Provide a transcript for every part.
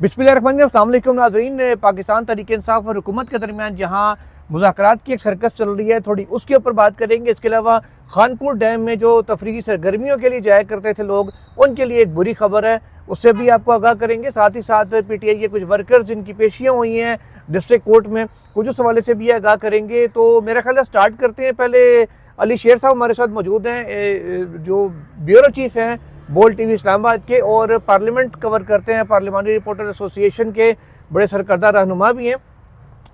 बिस्मिल्लाहिर्रहमानिर्रहीम। अस्सलाम वालेकुम नाज़रीन। पाकिस्तान तहरीक-ए-इंसाफ और हुकूमत के दरमियान जहाँ मुज़ाकरात की एक सर्कस चल रही है, थोड़ी उसके ऊपर बात करेंगे। इसके अलावा खानपुर डैम में जो तफरीही सरगर्मियों के लिए जाया करते थे लोग, उनके लिए एक बुरी खबर है, उससे भी आपको आगाह करेंगे। साथ ही साथ PTI के कुछ वर्कर्स जिनकी पेशियाँ हुई हैं डिस्ट्रिक्ट कोर्ट में, कुछ उस हवाले से भी आगाह करेंगे। तो मेरा ख्याल है स्टार्ट करते हैं। पहले अली शेर साहब हमारे साथ मौजूद हैं, जो ब्यूरो चीफ हैं बोल TV इस्लामाबाद के, और पार्लियामेंट कवर करते हैं, पार्लियामानी रिपोर्टर एसोसिएशन के बड़े सरकर्दा रहनुमा भी हैं।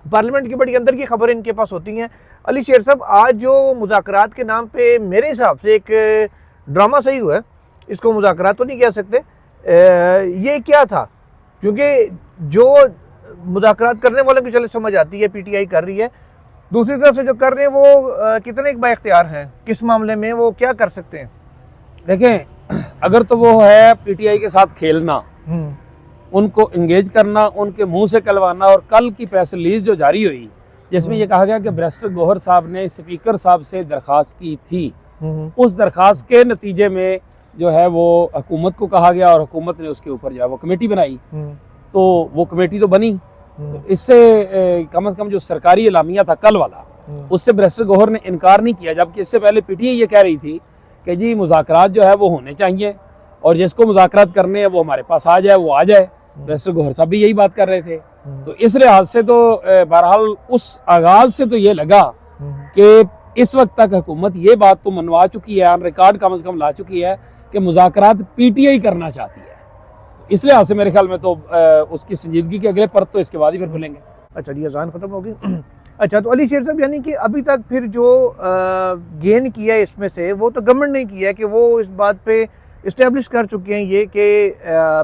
पार्लियामेंट की बड़ी अंदर की खबरें इनके पास होती हैं। अली शेर साहब, आज जो मुज़ाकरात के नाम पे मेरे हिसाब से एक ड्रामा सही हुआ है, इसको मुज़ाकरात तो नहीं कह सकते, ये क्या था? क्योंकि जो मुज़ाकरात करने वालों की चले समझ आती है PTI कर रही है, दूसरी तरफ से जो कर रहे हैं वो कितने एक बाइख्तियार हैं, किस मामले में वो क्या कर सकते हैं? देखें, अगर तो वो है PTI के साथ खेलना, उनको एंगेज करना, उनके मुंह से कहलवाना, और कल की प्रेस रिलीज जो जारी हुई जिसमें ये कहा गया कि बैरिस्टर गौहर साहब ने स्पीकर साहब से दरख्वास्त की थी, उस दरख्वास्त के नतीजे में जो है वो हुकूमत को कहा गया और हुकूमत ने उसके ऊपर जो है वो कमेटी बनाई। तो वो कमेटी तो बनी, तो इससे कम से कम जो सरकारी एलामिया था कल वाला, उससे बैरिस्टर गौहर ने इनकार नहीं किया, जबकि इससे पहले PTI ये कह रही थी कि जी मुज़ाकरात जो है वो होने चाहिए और जिसको मुज़ाकरात करने हैं वो हमारे पास आ जाए, वो आ जाए। बैरिस्टर गौहर साहब भी यही बात कर रहे थे। तो इस लिहाज से तो बहरहाल उस आगाज से तो ये लगा कि इस वक्त तक हुकूमत ये बात तो मनवा चुकी है, ऑन रिकॉर्ड कम से कम ला चुकी है कि मुज़ाकरात PTI करना चाहती है। इस लिहाज से मेरे ख्याल में तो उसकी संजीदगी के अगले परत तो इसके बाद ही फिर खुलेंगे। अच्छा जी, अज़ान ख़त्म होगी। अच्छा, तो अली शेर साहब, यानी कि अभी तक फिर जो गेन किया है इसमें से, वो तो गवर्नमेंट ने किया है कि वो इस बात पे इस्टेब्लिश कर चुके हैं ये कि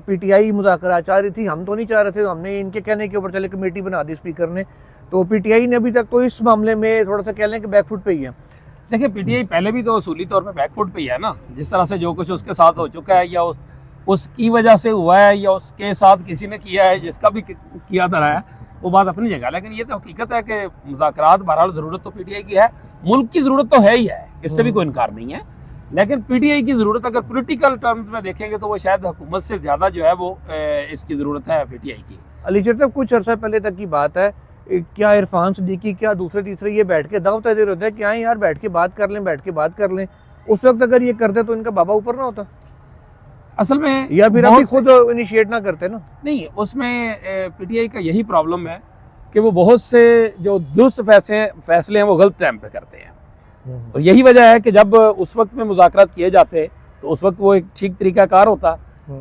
PTI मुज़ाकरात चाह रही थी, हम तो नहीं चाह रहे थे, तो हमने इनके कहने के ऊपर चले कमेटी बना दी स्पीकर ने। तो PTI ने अभी तक तो इस मामले में थोड़ा सा कह लें कि बैकफुट पे ही है। देखिए, PTI पहले भी तो असूली तौर पे बैकफुट पे ही है ना, जिस तरह से जो कुछ उसके साथ हो चुका है, या उसकी वजह से हुआ है, या उसके साथ किसी ने किया है, जिसका भी किया धरा है, वो बात अपनी जगह। लेकिन ये तो हकीकत है कि मुज़ाकरात बहरहाल ज़रूरत तो PTI की है, मुल्क की ज़रूरत तो है ही है, इससे भी कोई इनकार नहीं है। लेकिन PTI की ज़रूरत अगर पॉलिटिकल टर्म्स में देखेंगे तो वो शायद हुकूमत से ज़्यादा जो है वो इसकी ज़रूरत है PTI की। अली शेर साहब, कुछ अर्सा पहले तक की बात है, क्या इरफान सदीकी, क्या दूसरे तीसरे ये बैठ के दावत दे रहे थे कि हाँ यार बैठ के बात कर लें, बैठ के बात कर लें। उस वक्त अगर ये करते तो इनका बाबा ऊपर ना होता असल में, या फिर अभी खुद इनिशिएट ना करते ना? नहीं, उसमें PTI का यही प्रॉब्लम है कि वो बहुत से जो दुरुस्त फैसले हैं वो गलत टाइम पे करते हैं। और यही वजह है कि जब उस वक्त में मुज़ाकरात किए जाते तो उस वक्त वो एक ठीक तरीकाकार होता।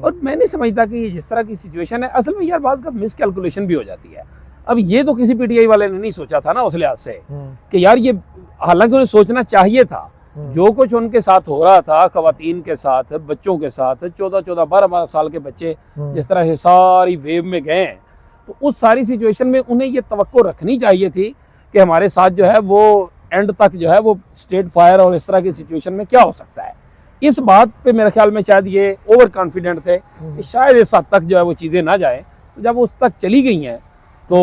और मैं नहीं समझता कि जिस तरह की सिचुएशन है, असल में यार बात का मिस कैलकुलेशन भी हो जाती है। अब ये तो किसी PTI वाले ने नहीं सोचा था ना उस लिहाज से कि यार ये, हालांकि उन्हें सोचना चाहिए था। जो कुछ उनके साथ हो रहा था, खवातीन के साथ, बच्चों के साथ, 14-14, 12-12 साल के बच्चे जिस तरह से सारी वेव में गए, तो उस सारी सिचुएशन में उन्हें ये तवक्को रखनी चाहिए थी कि हमारे साथ जो है वो एंड तक जो है वो स्टेट फायर और इस तरह की सिचुएशन में क्या हो सकता है। इस बात पे मेरे ख्याल में शायद ये ओवर कॉन्फिडेंट थे कि शायद इस हद तक जो है वो चीज़ें ना जाए। तो जब उस तक चली गई हैं तो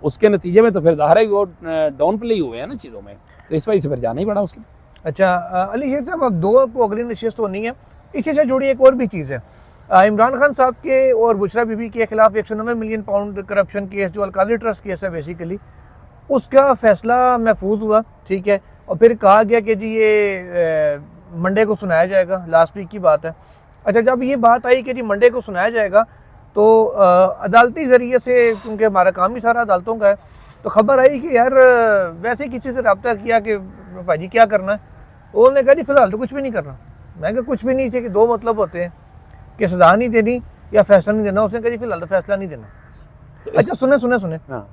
उसके नतीजे में तो फिर ज़ाहिर है वो डाउन प्ले हुए हैं ना चीज़ों में, तो इस वजह से फिर जाना ही पड़ा उसके। अच्छा अली शेर साहब, अब दो को अगली नशिस्त तो नहीं है, इसी से जुड़ी एक और भी चीज़ है। इमरान खान साहब के और बुशरा बीबी के खिलाफ 190 मिलियन पाउंड करप्शन केस, जो अलकादी ट्रस्ट केस है बेसिकली, उसका फैसला महफूज हुआ, ठीक है। और फिर कहा गया कि जी ये मंडे को सुनाया जाएगा, लास्ट वीक की बात है। अच्छा, जब ये बात आई कि जी मंडे को सुनाया जाएगा, तो अदालती ज़रिए से, क्योंकि हमारा काम ही सारा अदालतों का है, तो खबर आई कि यार वैसे किसी से रब्ता किया कि भाजी क्या करना है, उन्होंने कहा जी फ़िलहाल तो कुछ भी नहीं करना। मैं कहा कुछ भी नहीं चाहिए, कि दो मतलब होते हैं कि सज़ा नहीं देनी या फैसला नहीं देना। उसने कहा जी फ़िलहाल तो फैसला नहीं देना। तो अच्छा, सुने हाँ।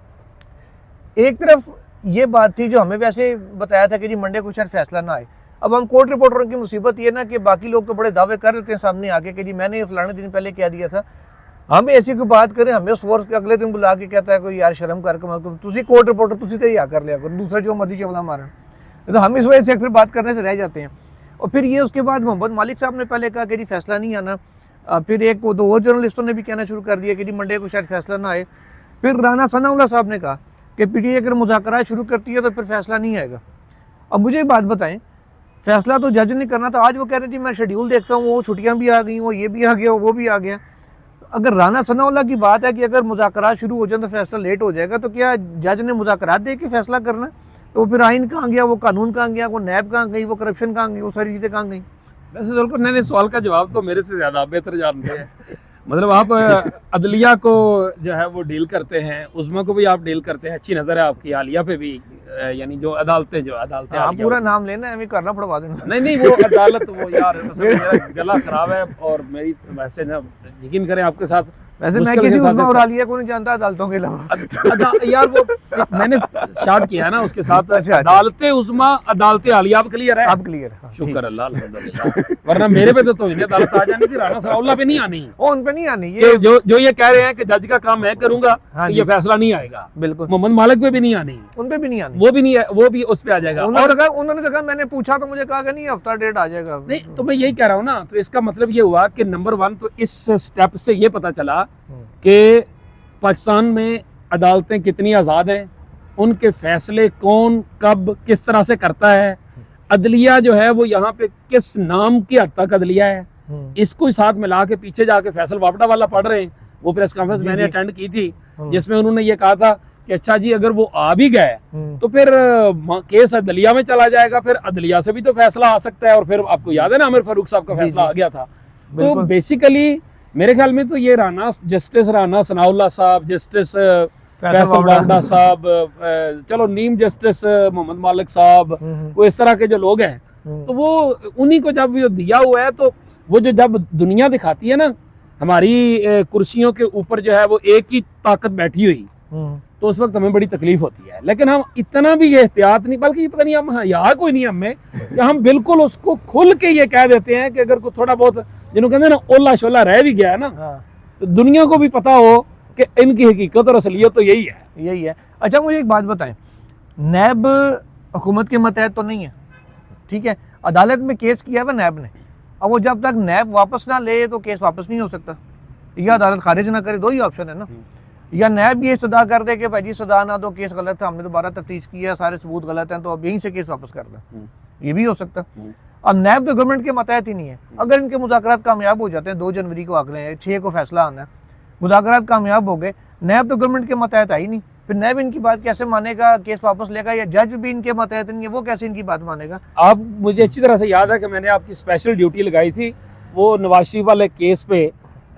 एक तरफ ये बात थी जो हमें वैसे बताया था कि जी मंडे को शायद फैसला ना आए। अब हम कोर्ट रिपोर्टरों की मुसीबत ये ना कि बाकी लोग तो बड़े दावे कर देते हैं सामने आके कि जी मैंने ये फलाने दिन पहले कह दिया था। हम ऐसी कोई बात करें, हमें उस वर्ष के अगले दिन बुला के कहता है कोई यार शर्म कर तुसी कोर्ट रिपोर्टर तुसी तो या कर लिया करो, दूसरा जो मर्जी चवला मारन। तो हम इस वजह से अक्सर बात करने से रह जाते हैं। और फिर ये उसके बाद मोहम्मद मालिक साहब ने पहले कहा कि जी फैसला नहीं आना, फिर एक दो और जर्नलिस्टों ने भी कहना शुरू कर दिया कि जी मंडे को शायद फैसला ना आए। फिर राना सनाउल्लाह साहब ने कहा कि PTI अगर मुज़ाकरात शुरू करती है तो फिर फैसला नहीं आएगा। अब मुझे बात बताएं, फैसला तो जज ने करना था। आज वो कह रहे थे मैं शेड्यूल देखता हूँ, वो छुट्टियाँ भी आ गई, वो ये भी आ गया, वो भी आ गया। अगर राना सनाउल्लाह की बात है कि अगर मुज़ाकरात शुरू हो जाए तो फैसला लेट हो जाएगा, तो क्या जज ने मुज़ाकरात दे के फैसला करना है? तो फिर आइन कहाँ गया, वो कानून कहाँ गया, वो नैब कहाँ गई, वो करप्शन कहाँ गई, वो सारी चीज़ें कहाँ गई? वैसे जुल्फिकार, नहीं, सवाल का जवाब तो मेरे से ज़्यादा आप बेहतर जानते हैं। मतलब आप अदलिया को जो है वो डील करते हैं, उज़्मा को भी आप डील करते हैं, अच्छी नज़र है आपकी आलिया पे भी, यानी जो अदालतें हाँ, आलिया पूरा नाम लेना है, हमें करना पड़वा देना। नहीं वो अदालत, वो यार असल में मेरा गला खराब है और मेरी वैसे ना, यकीन करें आपके साथ वैसे मैं मुश्किल किसी के साथ उज़्मा और आलिया को नहीं जानता अदालतों के अलावा। यार वो मैंने स्टार्ट किया है ना उसके साथ। अच्छा। अदालतें उज़्मा, अदालतें आलिया, आप क्लियर है? आप क्लियर है? शुक्र अल्लाह, अल्हम्दुलिल्लाह। वरना मेरे पे तो इन्हें अदालत आ जानी थी, राना सनाउल्लाह पे नहीं आनी। ओ, उन पे नहीं आनी कि जो ये कह रहे हैं कि जज का काम मैं करूंगा, हाँ तो जी। ये फैसला नहीं आएगा। बिल्कुल, मोहम्मद मालिक पे भी नहीं आनी, उन पे भी नहीं आनी। वो भी नहीं है, वो भी उस पे आ जाएगा। उन्होंने तो कहा, मैंने पूछा तो मुझे कहा कि नहीं हफ्ता डेढ़ आ जाएगा। नहीं, तो मैं यही कह रहा हूँ ना, तो इसका मतलब ये हुआ कि नंबर 1 तो इस स्टेप से ये पता चला कि पाकिस्तान में अदालतें कितनी आज़ाद हैं, उनके फैसले कौन कब किस तरह से करता है, अदलिया जो है वो यहाँ पे किस नाम की हद तक अदलिया है, इसको ही साथ मिला के पीछे जाके फैसल वापडा वाला पढ़ रहे हैं। वो प्रेस कॉन्फ्रेंस मैंने अटेंड की थी, जिसमें उन्होंने ये कहा था कि अच्छा जी, अगर वो आ भी गए तो फिर केस अदलिया में चला जाएगा, फिर अदलिया से भी तो फैसला आ सकता है। और फिर आपको याद है ना, आमिर फारूक साहब का फैसला आ गया था। तो बेसिकली मेरे ख्याल में तो ये जस्टिस राना सनाउल्लाह साहब, जस्टिस फैसल वापडा साहब, चलो नीम जस्टिस मोहम्मद मालिक साहब, वो इस तरह के जो लोग हैं, तो वो उन्हीं को जब ये दिया हुआ है, तो वो जो जब दुनिया दिखाती है ना हमारी कुर्सियों के ऊपर जो है वो एक ही ताकत बैठी हुई, तो उस वक्त हमें बड़ी तकलीफ होती है। लेकिन हम इतना भी ये एहतियात नहीं, बल्कि पता नहीं हम यहाँ कोई नहीं हमें, कि हम बिल्कुल उसको खुल के ये कह देते हैं कि अगर कोई थोड़ा बहुत जिन्होंने कहते हैं ना ओला शोला रह भी गया है ना, तो दुनिया को भी पता हो कि इनकी हकीकत और असलियत तो यही है। अच्छा, मुझे एक बात बताएं, नैब हुकूमत के मतहत तो नहीं है, ठीक है, अदालत में केस किया है नैब ने, अब वो जब तक नैब वापस ना ले तो केस वापस नहीं हो सकता, या अदालत खारिज ना करे, दो ही ऑप्शन है ना। या नैब ये सदा कर दे कि भाई जी सदा ना दो, केस गलत है, हमने दोबारा तफ्तीश किया, सारे सबूत गलत हैं, तो अब यहीं से केस वापस कर दें, ये भी हो सकता। अब नैब तो गवर्नमेंट के मतहत ही नहीं है। अगर इनके मुज़ाकरात कामयाब हो जाते हैं, 2 जनवरी को अगले हैं, 6 को फैसला आना है, मुज़ाकरात कामयाब हो गए, नैब तो गवर्नमेंट के मतहत आई नहीं, फिर नैब इनकी बात कैसे मानेगा, केस वापस लेगा? या जज भी इनके मतहत नहीं है, वो कैसे इनकी बात मानेगा? आप, मुझे अच्छी तरह से याद है कि मैंने आपकी स्पेशल ड्यूटी लगाई थी वो नवाज शरीफ वाले केस पे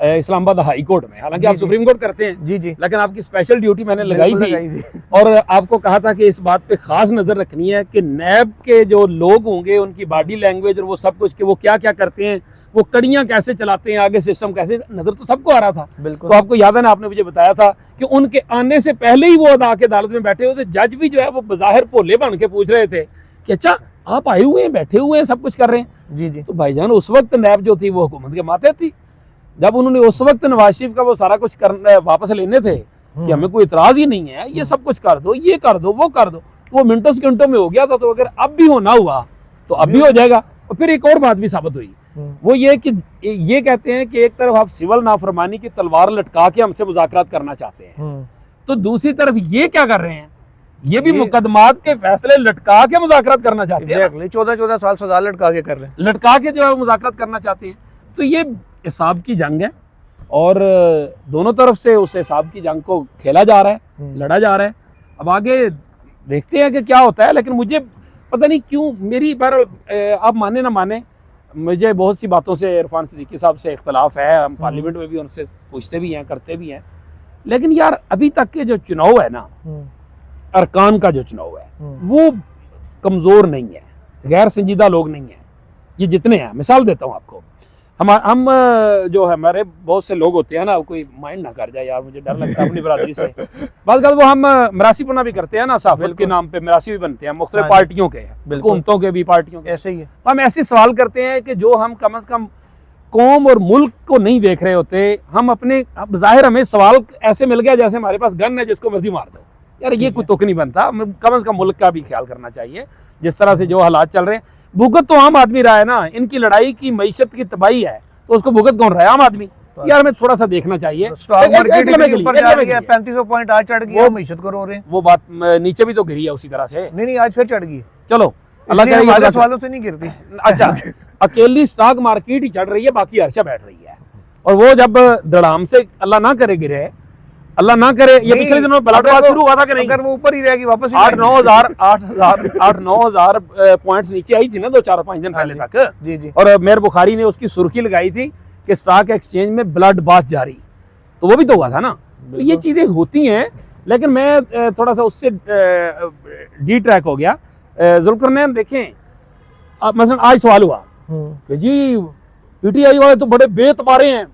इस्लामाबाद हाई कोर्ट में, हालांकि आप सुप्रीम कोर्ट करते हैं जी, लेकिन आपकी स्पेशल ड्यूटी मैंने लगाई थी और आपको कहा था कि इस बात पे खास नजर रखनी है कि नैब के जो लोग होंगे उनकी बॉडी लैंग्वेज और वो सब कुछ, कि वो क्या क्या करते हैं, वो कड़ियां कैसे चलाते हैं, आगे सिस्टम कैसे, नजर तो सबको आ रहा था। तो आपको याद है ना, आपने मुझे बताया था कि उनके आने से पहले ही वो अदालत में बैठे हुए थे, जज भी जो है वो बज़ाहिर भोले बन के पूछ रहे थे कि अच्छा आप आए हुए हैं, बैठे हुए हैं, सब कुछ कर रहे हैं। जी। तो भाईजान उस वक्त नैब जो थी वो हुकूमत के मातहत थी, जब उन्होंने उस वक्त नवाज शरीफ का वो सारा कुछ करना वापस लेने थे कि हमें कोई इतराज ही नहीं है, ये सब कुछ कर दो, ये कर दो, वो कर दो, तो वो मिनटों सेकंडों में हो गया था। तो अगर अब भी होना हुआ तो अब भी हो जाएगा। और फिर एक और बात भी साबित हुई, वो ये कि ये कहते हैं कि एक तरफ आप सिविल नाफरमानी की तलवार लटका के हमसे मुज़ाकरात करना चाहते हैं, तो दूसरी तरफ ये क्या कर रहे हैं, ये भी मुकदमात के फैसले लटका के मुज़ाकरात करना चाहते हैं। 14 साल सजा लटका के कर रहे हैं, लटका के जो है मुज़ाकरात करना चाहते हैं। तो ये हिसाब की जंग है और दोनों तरफ से उस हिसाब की जंग को खेला जा रहा है, लड़ा जा रहा है। अब आगे देखते हैं कि क्या होता है। लेकिन मुझे पता नहीं क्यों, मेरी पर आप माने ना माने, मुझे बहुत सी बातों से इरफान सिद्दीकी साहब से इख्तलाफ है, हम पार्लियामेंट में भी उनसे पूछते भी हैं, करते भी हैं, लेकिन यार अभी तक के जो चुनाव है ना, अरकान का जो चुनाव है वो कमज़ोर नहीं है, गैर संजीदा लोग नहीं हैं। ये जितने हैं, मिसाल देता हूँ आपको, हम जो है हमारे बहुत से लोग होते हैं ना, कोई माइंड ना कर जाए यार, मुझे डर लगता है अपनी बरादरी से। बात वो हम मरासीपना भी करते हैं ना, साफिल के नाम पे मरासी भी बनते हैं, मुख्तलिफ पार्टियों के, हुकूमतों के भी, पार्टियों के, ऐसे ही है। तो हम ऐसे सवाल करते हैं कि जो हम कम से कम कौम और मुल्क को नहीं देख रहे होते, हम अपने ज़ाहिर हमें सवाल ऐसे मिल गया जैसे हमारे पास गन है जिसको मर्जी मार दो। यार ये कोई तुक नहीं बनता, कम से कम मुल्क का भी ख्याल करना चाहिए। जिस तरह से जो हालात चल रहे हैं, भुगत तो आम आदमी रहा है ना, इनकी लड़ाई की मईशत की तबाही है, तो उसको भुगत कौन रहा है? आम आदमी। यार हमें थोड़ा सा देखना चाहिए। स्टॉक मार्केट ऊपर जा रही है, 3500 पॉइंट आज चढ़ गई, मईशत को रो रहे हैं। वो बात नीचे भी तो गिरी है उसी तरह से। नहीं, आज फिर चढ़ गई। चलो अल्लाह करे हमारे सवालों से नहीं गिरती। अच्छा, अकेली स्टॉक मार्केट ही चढ़ रही है, बाकी अर्चा बैठ रही है। और वो जब धड़ाम से अल्लाह ना करे गिरे, अल्लाह ना करे, ये पिछले दिनों में ब्लडबाथ शुरू हुआ था कि नहीं? अगर वो ऊपर ही रहेगी वापस 8-9 हजार पॉइंट्स नीचे आई थी ना 2-4-5 दिन पहले तक। जी जी। और मेयर बुखारी ने उसकी सुर्खी लगाई थी कि स्टॉक एक्सचेंज में ब्लड बाथ जारी, तो वो भी तो हुआ था ना। तो ये चीजें होती हैं, लेकिन मैं थोड़ा सा उससे डी ट्रैक हो गया। जुल्करनैन देखें, मसलन आज सवाल हुआ कि जी पीटीआई वाले तो बड़े बेतबारे हैं,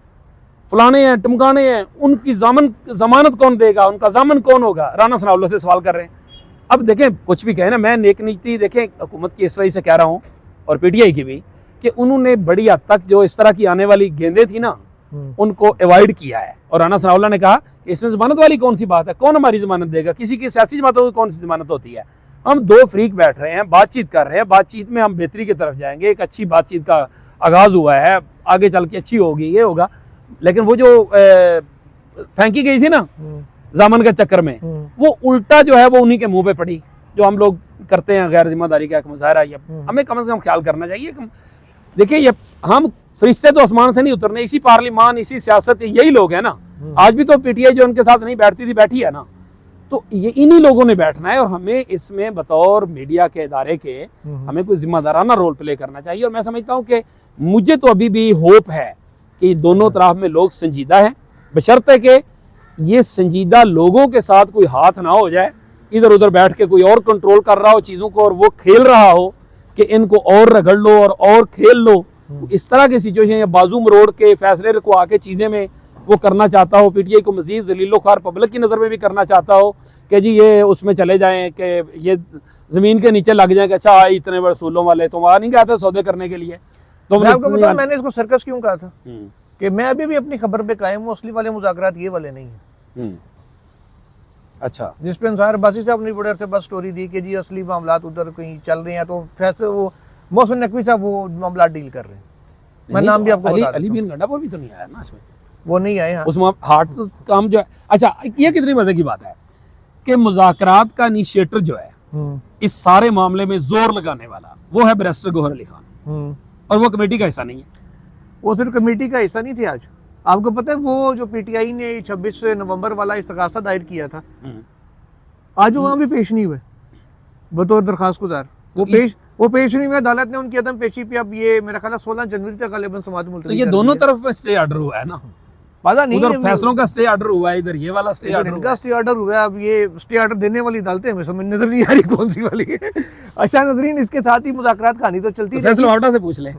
फलाने हैं, टमकाने हैं, उनकी जमानत कौन देगा, उनका जामन कौन होगा, राना सनाउल्लाह से सवाल कर रहे हैं। अब देखें, कुछ भी कहे ना, मैं नेक नीति देखें हुकूमत की इस वजह से कह रहा हूँ और पीटीआई की भी, कि उन्होंने बड़ी हद तक जो इस तरह की आने वाली गेंदें थी ना, उनको अवॉइड किया है। और राना सनाउल्लाह ने कहा कि इसमें जमानत वाली कौन सी बात है, कौन हमारी जमानत देगा, किसी की सियासी जमातों की कौन सी जमानत होती है। हम दो फ्रीक बैठ रहे हैं, बातचीत कर रहे हैं, बातचीत में हम बेहतरी की तरफ जाएंगे, एक अच्छी बातचीत का आगाज हुआ है, आगे चल के अच्छी होगी, ये होगा। लेकिन वो जो फेंकी गई थी ना जामन के चक्कर में, वो उल्टा जो है वो उन्हीं के मुंह पे पड़ी, जो हम लोग करते हैं गैर जिम्मेदारी का एक मुजाहरा। ये हमें कम से कम ख्याल करना चाहिए। देखिए, ये हम फरिश्ते तो आसमान से नहीं उतरने, इसी पार्लिमान, इसी सियासत, यही लोग हैं ना। आज भी तो पीटीआई जो उनके साथ नहीं बैठती थी, बैठी है ना। तो ये इन्हीं लोगों ने बैठना है, और हमें इसमें बतौर मीडिया के इदारे के हमें कोई जिम्मेदाराना रोल प्ले करना चाहिए। और मैं समझता हूँ कि मुझे तो अभी भी होप है कि दोनों तरफ में लोग संजीदा हैं, बशर्ते कि ये संजीदा लोगों के साथ कोई हाथ ना हो जाए, इधर उधर बैठ के कोई और कंट्रोल कर रहा हो चीज़ों को, और वो खेल रहा हो कि इनको और रगड़ लो और खेल लो। इस तरह की सिचुएशन, या बाजू मरोड़ के फैसले को आके चीज़ें में वो करना चाहता हो, पीटीआई को मजीद जलीलो ख्वार पब्लिक की नज़र में भी करना चाहता हो कि जी ये उसमें चले जाएं, कि ये ज़मीन के नीचे लग जाए कि अच्छा इतने बड़े सूलों वाले तो वहाँ नहीं गए थे सौदे करने के लिए। तो मैं आपको बताऊं, मैंने इसको सर्कस क्यों कहा था कि मैं अभी भी अपनी खबर पे कायम हूं, असली वाले मुज़ाकरात ये वाले नहीं है। अच्छा, जिस पे अंसार अब्बासी साहब ने बड़े अरसे बाद स्टोरी दी कि जी असली मामलात उधर कहीं चल रहे हैं, तो फैसले वो मोहसिन नकवी साहब वो मामला डील कर रहे हैं। मैं नाम भी आपको बता अली बिन गंडापुर भी तो नहीं आया ना इसमें, वो नहीं आए। हाँ, उसमें हार्ट काम जो है। अच्छा, ये कितनी मजे की बात है कि मुज़ाकरात का इनिशिएटर जो है इस सारे मामले में जोर लगाने वाला वो है बैरिस्टर गौहर अली खान, और वो कमेटी का हिस्सा नहीं है। वो सिर्फ कमेटी का हिस्सा नहीं थे। आज आपको पता है वो जो पीटीआई ने 26 नवंबर वाला इस्तगासा दायर किया था, आज वो वहाँ भी पेश नहीं हुए बतौर दरखास्त गुजार। वो पेश नहीं हुए, अदालत ने उनकी अदम पेशी पे अब ये मेरा ख्याल 16 जनवरी तक गलिबन समाअत मुलतवी। तो ये दोनों तरफ में स्टे ऑर्डर हुआ है ना, पता नहीं, उधर फैसलों का स्टे ऑर्डर हुआ है, इधर ये वाला स्टे ऑर्डर इनका स्टे ऑर्डर हुआ है। अब ये स्टे ऑर्डर देने वाली अदालतें हमें समझ नजर नहीं आ रही कौन सी वाली है। अच्छा नजरीन, इसके साथ ही मुज़ाकरात कहानी तो चलती है। फैसला वाटा से पूछ लें,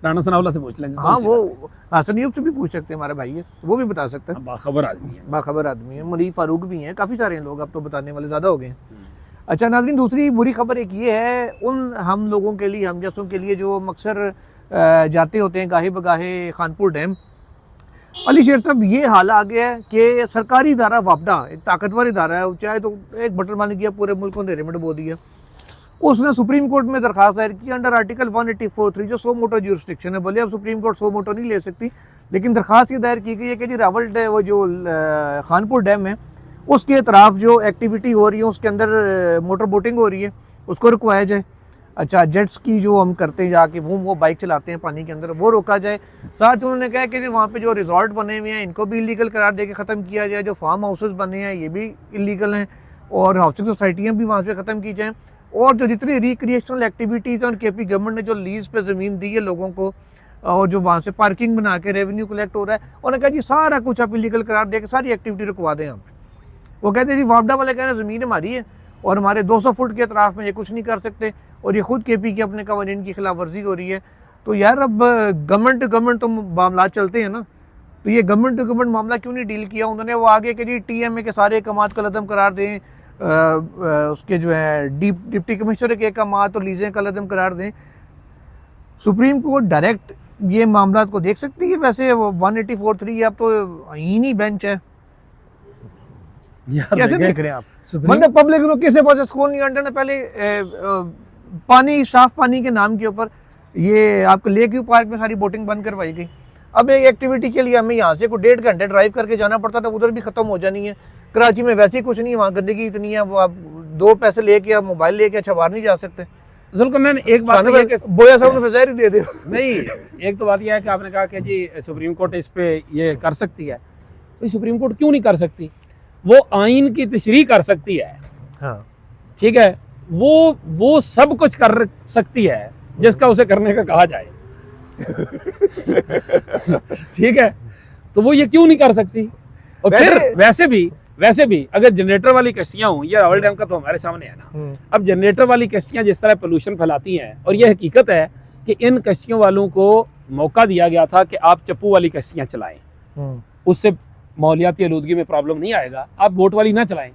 राना सनाउल्लाह से पूछ लेंगे। हाँ, वो हसन यूब से भी पूछ सकते हैं, हमारे भाई है, वो भी बता सकते हैं। बाखबर आदमी है, बाखबर आदमी है। मरीफ फारूक भी हैं, काफ़ी सारे लोग, अब तो बताने वाले ज़्यादा हो गए हैं। अच्छा नाज़रीन, दूसरी बुरी खबर एक ये है उन हम लोगों के लिए, हम जैसों के लिए जो अक्सर जाते होते हैं गाहे बगाहे खानपुर डैम। अली शेर साहब, ये हाल आ गया है कि सरकारी इदारा वापडा एक ताकतवर इदारा है, चाहे तो एक बटन मान किया पूरे मुल्क को अंधेरे में डुबो दिया। उसने सुप्रीम कोर्ट में दरखास्त दायर की अंडर आर्टिकल 184(3) जो सो मोटो ज्यूरिस्डिक्शन है। बोले अब सुप्रीम कोर्ट सो मोटो नहीं ले सकती, लेकिन दरखास्त ये दायर की गई है कि जी रावल वो जो खानपुर डैम है उसके अतराफ जो एक्टिविटी हो रही है, उसके अंदर मोटर बोटिंग हो रही है, उसको रुकवाया जाए। अच्छा, जेट्स की जो हम करते हैं जाके वो बाइक चलाते हैं पानी के अंदर, वो रोका जाए। साथ उन्होंने कहा कि वहाँ पे जो रिजॉर्ट बने हुए हैं इनको भी इलीगल करार दे के ख़त्म किया जाए, जो फार्म हाउसेस बने हैं ये भी इलीगल हैं, और हाउसिंग सोसाइटियाँ भी वहाँ से ख़त्म की जाएँ। और जो जितनी रिक्रिएशनल एक्टिविटीज़ हैं, और केपी गवर्नमेंट ने जो लीज़ पे ज़मीन दी है लोगों को, और जो वहाँ से पार्किंग बना के रेवेन्यू कलेक्ट हो रहा है, उन्होंने कहा जी सारा कुछ आप इलीगल करार दे के सारी एक्टिविटी रुकवा दें आप। वो कहते हैं जी वापडा वाले कह रहे हैं ज़मीन हमारी है और हमारे 200 फुट के अतराफ में ये कुछ नहीं कर सकते, और ये खुद केपी की अपने कवानीन की खिलाफ वर्जी हो रही है। तो यार अब गवर्नमेंट टू गवर्नमेंट तो मामला चलते हैं ना, तो ये गवर्नमेंट टू गवर्नमेंट मामला क्यों नहीं डील किया उन्होंने। वो आगे कि जी TMA के सारे अहकामात कलअदम करार दें, उसके जो है डिप्टी कमिश्नर के अहकामात और लीजें कलअदम करार दें। सुप्रीम कोर्ट डायरेक्ट ये मामला को देख सकती है। वैसे 184(3) अब तो ही बेंच है, कैसे देख रहे हैं आप? मतलब पब्लिक को किसे पहुंचा स्कूल नहीं अंडर ने पहले पानी, साफ पानी के नाम के ऊपर ये आपके लेक व्यू पार्क में सारी बोटिंग बंद करवाई गई। अब एक एक्टिविटी के लिए हमें यहाँ से कोई 1.5 घंटे ड्राइव करके जाना पड़ता था, उधर भी खत्म हो जानी है। कराची में वैसे ही कुछ नहीं, वहाँ गंदगी इतनी है, वो आप 2 पैसे लेके आप मोबाइल लेके अच्छा बाहर नहीं जा सकते। जुल्करनैन एक बात ये है कि बोया साहब ने फजाइल दे दे। नहीं, एक तो बात यह है कि आपने कहा कि जी सुप्रीम कोर्ट इस पे ये कर सकती है, तो सुप्रीम कोर्ट क्यों नहीं कर सकती? वो आइन की तशरीह कर सकती है, हाँ ठीक है, वो सब कुछ कर सकती है जिसका उसे करने का कहा जाए। ठीक है, तो वो ये क्यों नहीं कर सकती? और फिर वैसे भी अगर जनरेटर वाली कश्तियां हों, ये रावल डैम का तो हमारे सामने है ना, अब जनरेटर वाली कश्तियां जिस तरह पोल्यूशन फैलाती हैं, और ये हकीकत है कि इन कश्तियों वालों को मौका दिया गया था कि आप चप्पू वाली कश्तियां चलाएं, उससे माहौलियाती आलूदगी में प्रॉब्लम नहीं आएगा, आप बोट वाली ना चलाएं।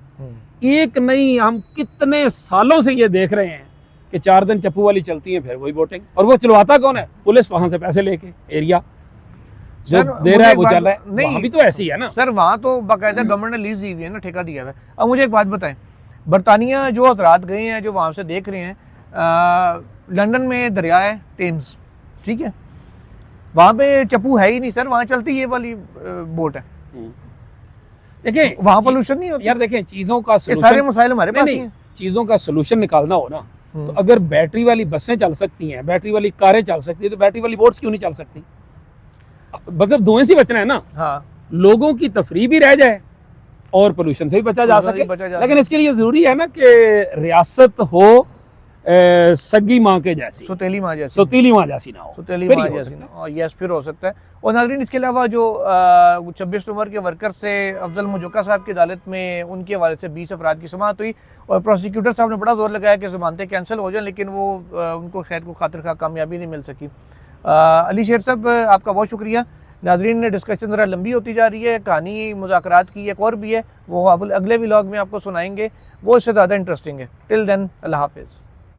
एक नहीं, हम कितने सालों से ये देख रहे हैं कि 4 दिन चप्पू वाली चलती है, फिर वही बोटिंग, और वो चलवाता कौन है? पुलिस वहां से पैसे लेके, एरिया जो दे रहा है वो चल रहा है। नहीं, वहां भी तो ऐसी है ना सर, वहाँ तो बाकायदा गवर्नमेंट ने लीज दी हुई है ना, ठेका दिया हुआ है। अब मुझे एक बात बताएं, बरतानिया जो हजरात गए हैं, जो वहाँ से देख रहे हैं, लंदन में दरिया है टेम्स, ठीक है, वहाँ पे चप्पू है ही नहीं सर, वहाँ चलती ये वाली बोट है। देखिए वहाँ पोल्यूशन नहीं होता यार। देखें, चीजों का सारे मसाइल हमारे पास ही हैं। चीजों का सोल्यूशन निकालना हो ना, तो अगर बैटरी वाली बसें चल सकती हैं, बैटरी वाली कारें चल सकती है, तो बैटरी वाली बोट्स क्यों नहीं चल सकती? मतलब धुएं से बचना है ना, हाँ, लोगों की तफरीह भी रह जाए और पोल्यूशन से भी बचा जा सके। लेकिन इसके लिए जरूरी है ना कि रियासत हो सगी माँ के जैसी, सुतीली माँ जैसी, सुतीली माँ जैसी ना हो, सुतीली फिर माँ ही हो जैसी सकता ना। और यस, फिर हो सकता है। और नाज़रीन, इसके अलावा जो 26 नवंबर के वर्कर से अफजल मुजुक्का साहब की अदालत में उनके हवाले से 20 अफराद की समाअत हुई, और प्रोसिक्यूटर साहब ने बड़ा जोर लगाया कि ज़मानतें कैंसिल हो जाएं, लेकिन वो उनको खैर को खातिर खा कामयाबी नहीं मिल सकी। अली शेर साहब, आपका बहुत शुक्रिया। नाज़रीन, डिस्कशन ज़रा लंबी होती जा रही है, कहानी मुज़ाकरात की एक और भी है, वो अगले व्लॉग में आपको सुनाएंगे, वो इससे ज़्यादा इंटरेस्टिंग है। टिल देन, अल्लाह हाफिज़।